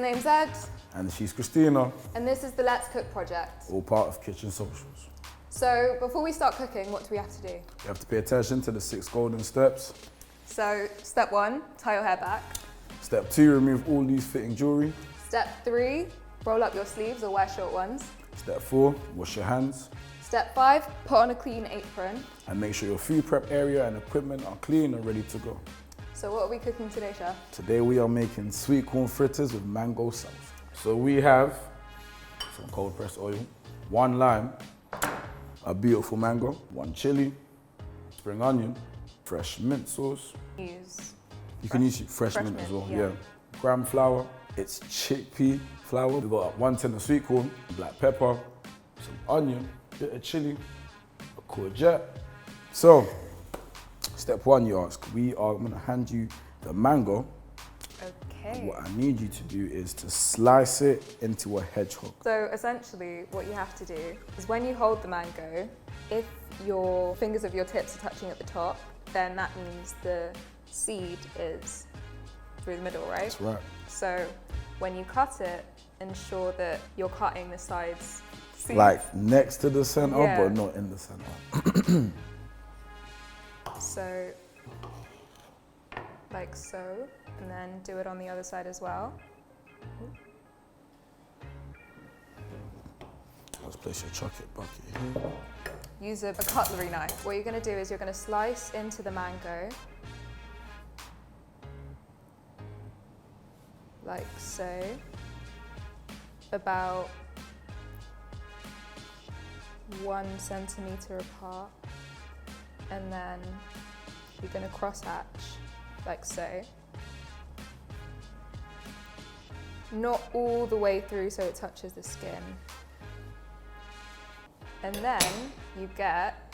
name's Ed. And she's Christina. And this is the Let's Cook project. All part of Kitchen Socials. So before we start cooking, what do we have to do? You have to pay attention to the 6 golden steps. So step 1, tie your hair back. Step 2, remove all loose fitting jewellery. Step 3, roll up your sleeves or wear short ones. Step 4, wash your hands. Step 5, put on a clean apron. And make sure your food prep area and equipment are clean and ready to go. So what are we cooking today, Chef? Today we are making sweet corn fritters with mango salsa. So we have some cold pressed oil, 1 lime, a beautiful mango, 1 chili, spring onion, fresh mint sauce. You can use fresh mint as well, yeah. Gram flour, it's chickpea flour. We've got 1 tin of sweet corn, black pepper, some onion, bit of chili, a courgette. So, step 1 you ask, I'm gonna hand you the mango. Okay. What I need you to do is to slice it into a hedgehog. So essentially what you have to do is when you hold the mango, if your fingers of your tips are touching at the top, then that means the seed is through the middle, right? That's right. So when you cut it, ensure that you're cutting the sides. Seeds. Like next to the center, yeah. But not in the center. So, like so, and then do it on the other side as well. Let's place your chocolate bucket here. Use a cutlery knife. What you're going to do is you're going to slice into the mango, like so, about 1 centimetre apart, and then you're going to cross hatch, like so. Not all the way through so it touches the skin. And then you get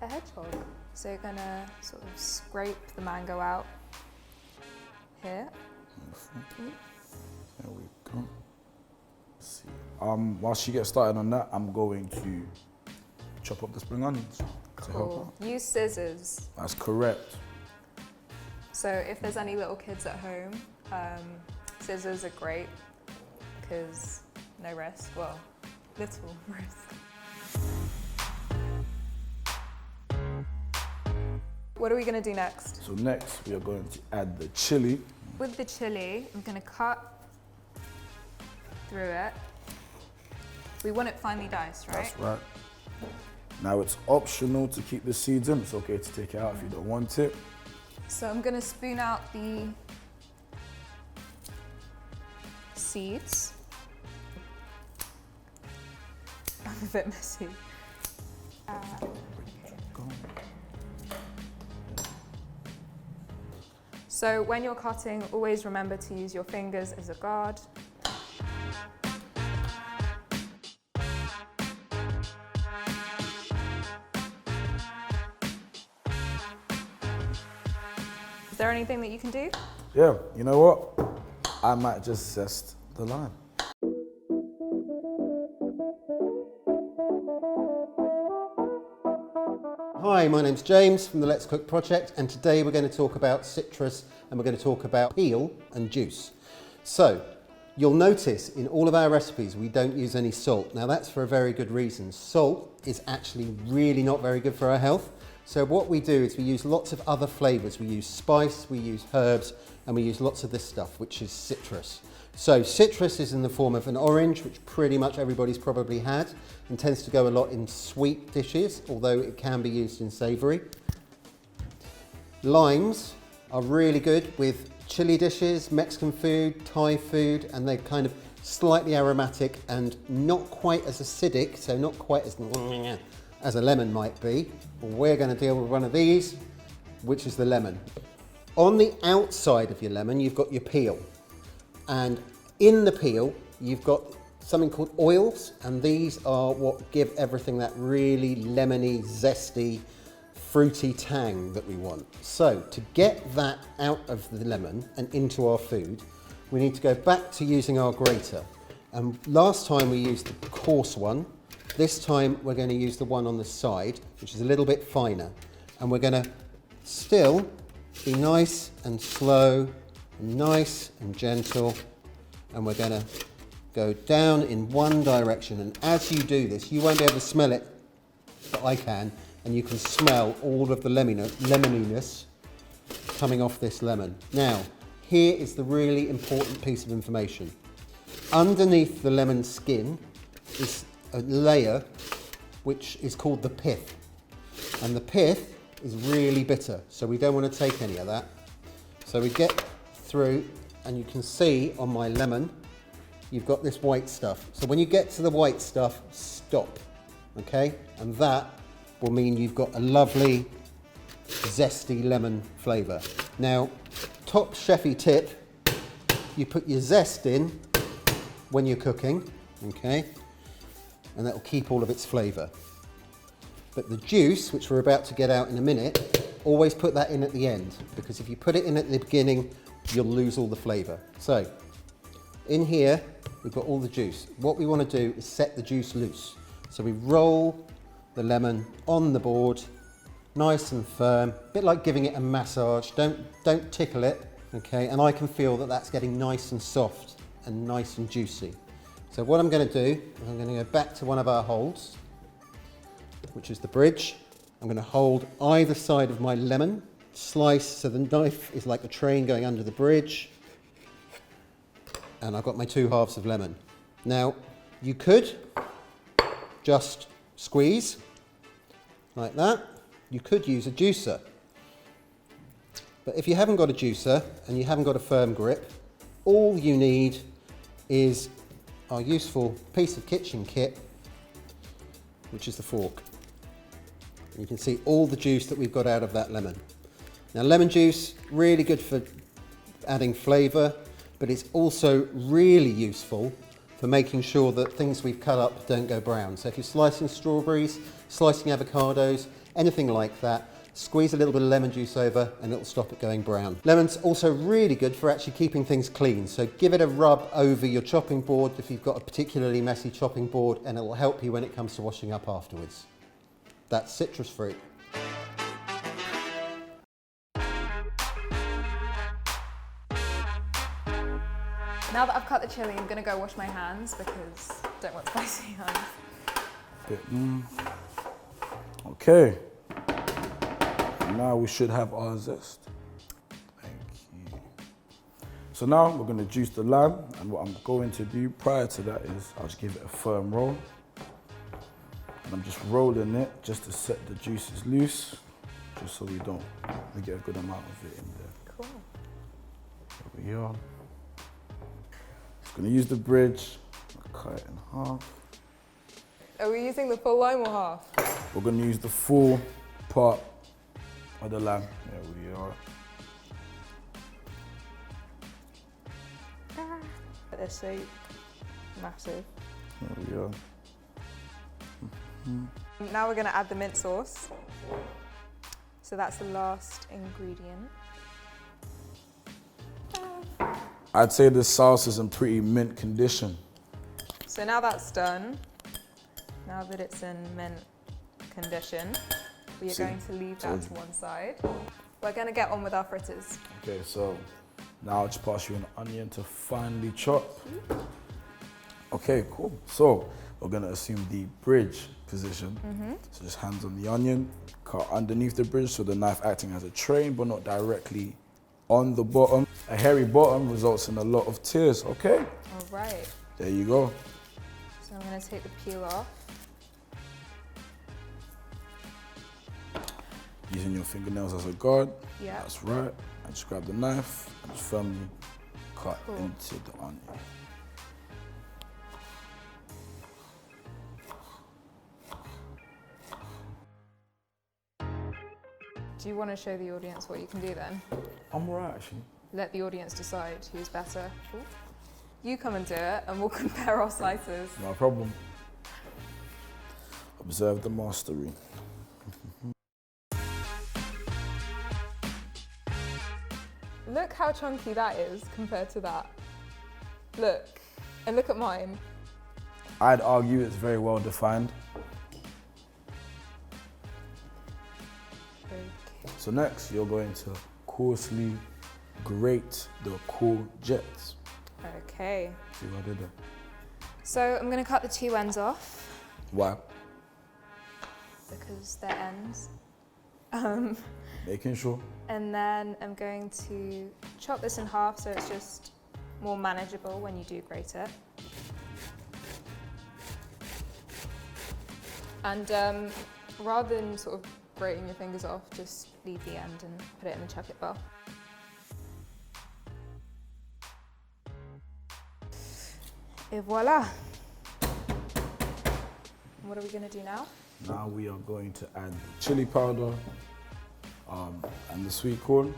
a hedgehog. So you're gonna sort of scrape the mango out here. There we go. Let's see. Whilst you get started on that, I'm going to chop up the spring onions. To help out. Use scissors. That's correct. So if there's any little kids at home, scissors are great because no risk, well, little risk. What are we going to do next? So next we are going to add the chili. With the chili, I'm going to cut through it. We want it finely diced, right? That's right. Now it's optional to keep the seeds in. It's okay to take it out if you don't want it. So I'm going to spoon out the seeds. I'm a bit messy. So when you're cutting, always remember to use your fingers as a guard. Is there anything that you can do? Yeah, you know what? I might just zest the lime. Hi, my name's James from the Let's Cook project, and today we're going to talk about citrus and we're going to talk about peel and juice. So, you'll notice in all of our recipes we don't use any salt. Now that's for a very good reason. Salt is actually really not very good for our health. So what we do is we use lots of other flavours. We use spice, we use herbs, and we use lots of this stuff, which is citrus. So citrus is in the form of an orange, which pretty much everybody's probably had, and tends to go a lot in sweet dishes, although it can be used in savoury. Limes are really good with chili dishes, Mexican food, Thai food, and they're kind of slightly aromatic and not quite as acidic, so not quite as a lemon might be. We're going to deal with one of these, which is the lemon. On the outside of your lemon, you've got your peel. And in the peel, you've got something called oils, and these are what give everything that really lemony, zesty, fruity tang that we want. So to get that out of the lemon and into our food, we need to go back to using our grater. And last time we used the coarse one. This time we're going to use the one on the side, which is a little bit finer. And we're going to still be nice and slow, and nice and gentle, and we're going to go down in one direction. And as you do this, you won't be able to smell it, but I can, and you can smell all of the lemoniness coming off this lemon. Now, here is the really important piece of information. Underneath the lemon skin is a layer which is called the pith, and the pith is really bitter, so we don't want to take any of that. So we get through, and you can see on my lemon you've got this white stuff. So when you get to the white stuff, stop, okay? And that will mean you've got a lovely zesty lemon flavour. Now, top chefy tip, you put your zest in when you're cooking, okay? And that will keep all of its flavour. But the juice, which we're about to get out in a minute, always put that in at the end, because if you put it in at the beginning, you'll lose all the flavour. So, in here, we've got all the juice. What we want to do is set the juice loose. So we roll the lemon on the board, nice and firm, a bit like giving it a massage. Don't tickle it, okay? And I can feel that that's getting nice and soft and nice and juicy. So what I'm going to do is I'm going to go back to one of our holds, which is the bridge. I'm going to hold either side of my lemon, slice so the knife is like a train going under the bridge. And I've got my 2 halves of lemon. Now, you could just squeeze like that. You could use a juicer. But if you haven't got a juicer and you haven't got a firm grip, all you need is our useful piece of kitchen kit, which is the fork. And you can see all the juice that we've got out of that lemon. Now, lemon juice, really good for adding flavour, but it's also really useful for making sure that things we've cut up don't go brown. So if you're slicing strawberries, slicing avocados, anything like that, squeeze a little bit of lemon juice over and it'll stop it going brown. Lemon's also really good for actually keeping things clean. So give it a rub over your chopping board if you've got a particularly messy chopping board, and it'll help you when it comes to washing up afterwards. That's citrus fruit. Now that I've cut the chili, I'm going to go wash my hands because I don't want spicy hands. Okay. Now we should have our zest. Thank you. So now we're going to juice the lime, and what I'm going to do prior to that is I'll just give it a firm roll. And I'm just rolling it just to set the juices loose, just so we get a good amount of it in there. Cool. There we are. Just going to use the bridge, cut it in half. Are we using the full lime or half? We're going to use the full part of the lime. There we are. They're so massive. There we are. Now we're going to add the mint sauce. So that's the last ingredient. I'd say the sauce is in pretty mint condition. So now that's done, now that it's in mint condition, we are going to leave that to one side. We're going to get on with our fritters. Okay, so now I'll just pass you an onion to finely chop. Okay, cool. So we're going to assume the bridge position. So just hands on the onion, cut underneath the bridge so the knife acting as a train but not directly on the bottom. A hairy bottom results in a lot of tears, okay? All right. There you go. So I'm going to take the peel off. Using your fingernails as a guard. Yeah. That's right. And just grab the knife and just firmly cut into the onion. Do you want to show the audience what you can do then? I'm alright actually. Let the audience decide who's better. Ooh. You come and do it and we'll compare our slices. No problem. Observe the mastery. Look how chunky that is compared to that. Look, and look at mine. I'd argue it's very well defined. Okay. So next, you're going to coarsely grate the courgettes. Okay. See what I did there? So I'm gonna cut the two ends off Why? because they're ends. Making sure. And then I'm going to chop this in half so it's just more manageable when you do grate it. And rather than sort of grating your fingers off, just leave the end and put it in the chuck-it bowl. Et voila! What are we going to do now? Now we are going to add chili powder and the sweet corn,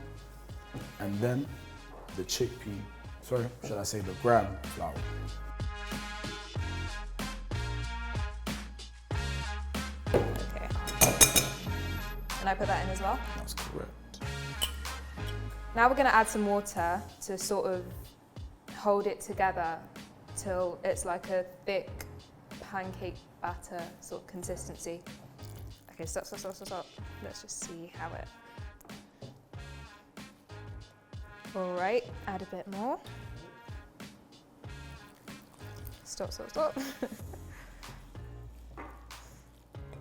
and then the chickpea, sorry, should I say the gram flour. Okay. And I put that in as well? That's correct. Now we're going to add some water to sort of hold it together till it's like a thick pancake batter sort of consistency. Okay, stop. Let's just see how it... All right, add a bit more. Stop.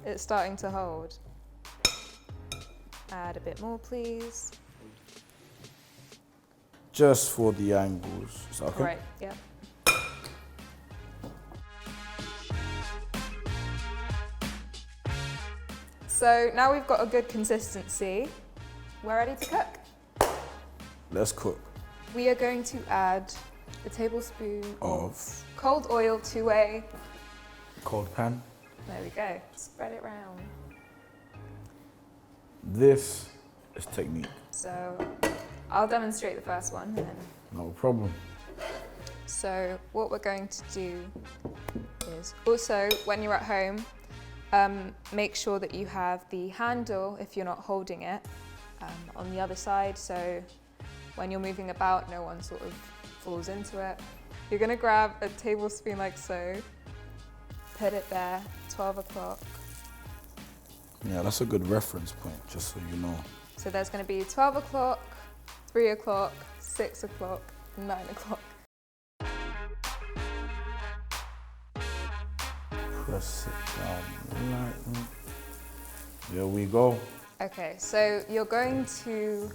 It's starting to hold. Add a bit more, please. Just for the angles. Is that okay? Right, yeah. So now we've got a good consistency. We're ready to cook. Let's cook. We are going to add a tablespoon Of cold oil to a... cold pan. There we go. Spread it round. This is technique. So I'll demonstrate the first one and then... No problem. So what we're going to do is also, when you're at home, make sure that you have the handle, if you're not holding it, on the other side, so when you're moving about, no one sort of falls into it. You're gonna grab a tablespoon like so, put it there, 12 o'clock. Yeah, that's a good reference point, just so you know. So there's gonna be 12 o'clock, 3 o'clock, 6 o'clock, 9 o'clock. Press it down lightly. There we go. Okay, so you're going to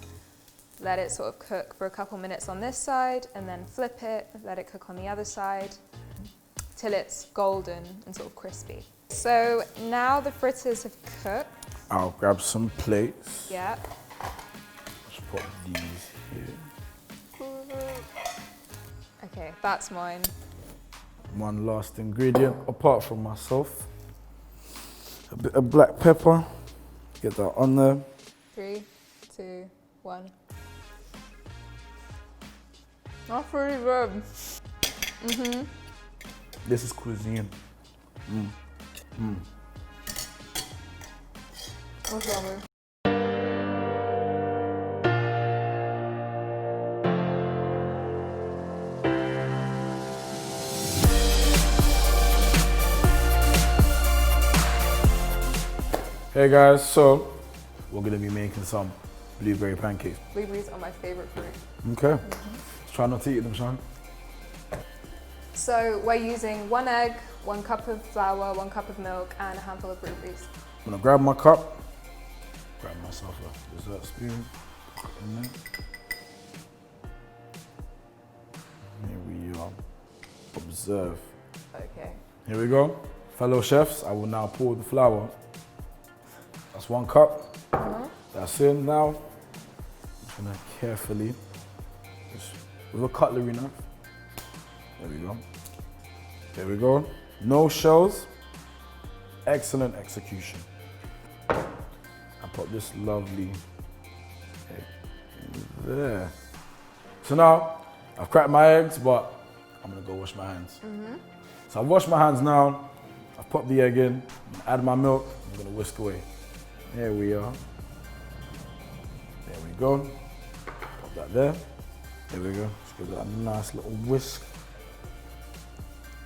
let it sort of cook for a couple minutes on this side and then flip it, let it cook on the other side till it's golden and sort of crispy. So now the fritters have cooked. I'll grab some plates. Yeah. Let's put these here. Okay, that's mine. One last ingredient, apart from myself. A bit of black pepper. Get that on there. 3, 2, 1. That's pretty good. This is cuisine. What's wrong with? Hey guys, so we're gonna be making some blueberry pancakes. Blueberries are my favorite fruit. Okay. Let's try not to eat them, Sean. So we're using 1 egg, 1 cup of flour, 1 cup of milk, and a handful of blueberries. I'm gonna grab my cup, grab myself a dessert spoon. And then here we are. Observe. Okay. Here we go. Fellow chefs, I will now pour the flour. That's 1 cup. That's in now. I'm just gonna carefully, just with a cutlery knife. There we go. There we go. No shells. Excellent execution. I put this lovely egg in there. So now, I've cracked my eggs, but I'm gonna go wash my hands. So I've washed my hands now. I've popped the egg in, add my milk, I'm gonna whisk away. There we are. There we go. Pop that there. There we go. Just give that a nice little whisk.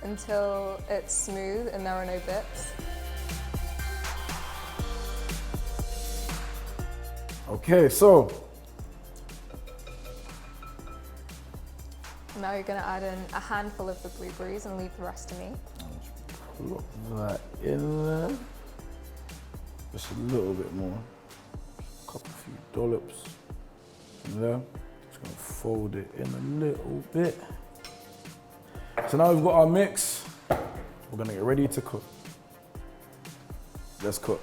Until it's smooth and there are no bits. Okay, so Now you're going to add in a handful of the blueberries and leave the rest to me. Plop that in there. Just a little bit more. A few dollops in there. Just gonna fold it in a little bit. So now we've got our mix. We're gonna get ready to cook. Let's cook.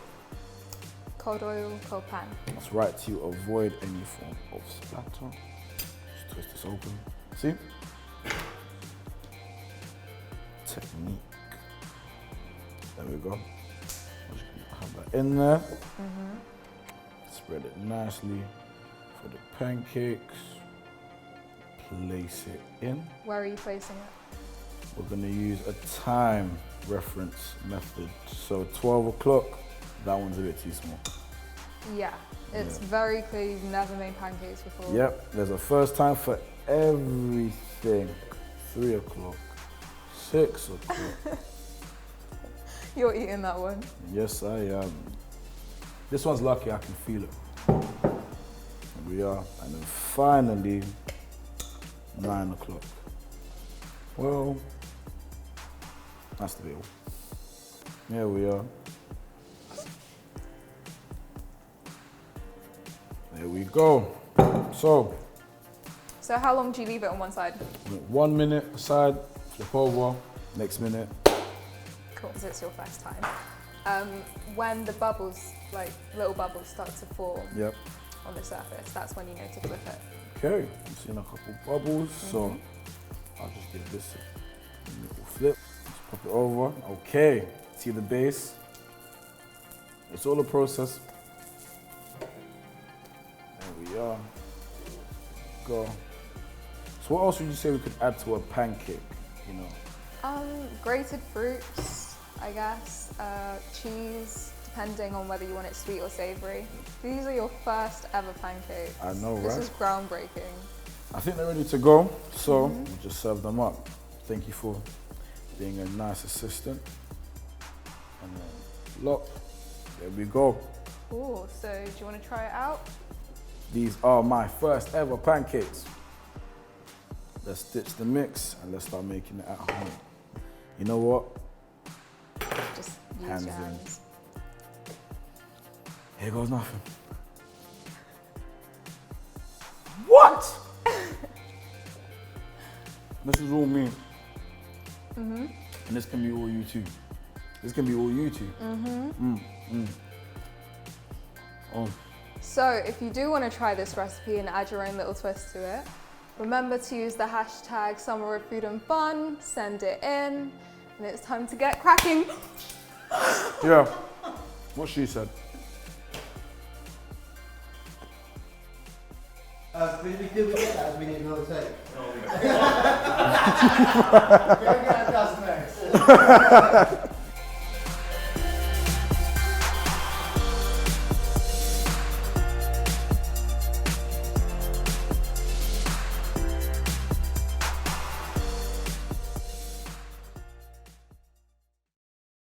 Cold oil, cold pan. That's right, to avoid any form of splatter. Just twist this open. See? Technique. There we go. I'm just gonna have that in there. Spread it nicely for the pancakes. Place it in. Where are you placing it? We're gonna use a time reference method. So 12 o'clock, that one's a bit too small. Yeah, it's very clear you've never made pancakes before. Yep, there's a first time for everything. 3 o'clock, 6 o'clock. You're eating that one. Yes, I am. This one's lucky, I can feel it. Here we are, and then finally, 9 o'clock. Well, that's the deal. Here we are. There we go. So how long do you leave it on one side? 1 minute aside, flip over, next minute. Cool, because it's your first time. When the bubbles, like little bubbles, start to form on the surface, that's when you know to flip it. Okay, I'm seeing a couple bubbles, so I'll just give this a little flip. Just pop it over. Okay, see the base? It's all a process. There we are. Go. So what else would you say we could add to a pancake, you know? Grated fruits, I guess, cheese, depending on whether you want it sweet or savory. These are your first ever pancakes. I know, right? This is groundbreaking. I think they're ready to go, so we'll just serve them up. Thank you for being a nice assistant. And then look, there we go. Cool, so do you want to try it out? These are my first ever pancakes. Let's ditch the mix and let's start making it at home. You know what? Just use Hands your in. hands. Here goes nothing. What? This is all me. And this can be all you too. This can be all you too. Oh. So if you do want to try this recipe and add your own little twist to it, remember to use the hashtag Summer of Food and Fun, send it in, and it's time to get cracking. Yeah, what she said. Did we get that? We need another take. No, we don't. Go get a dozen eggs.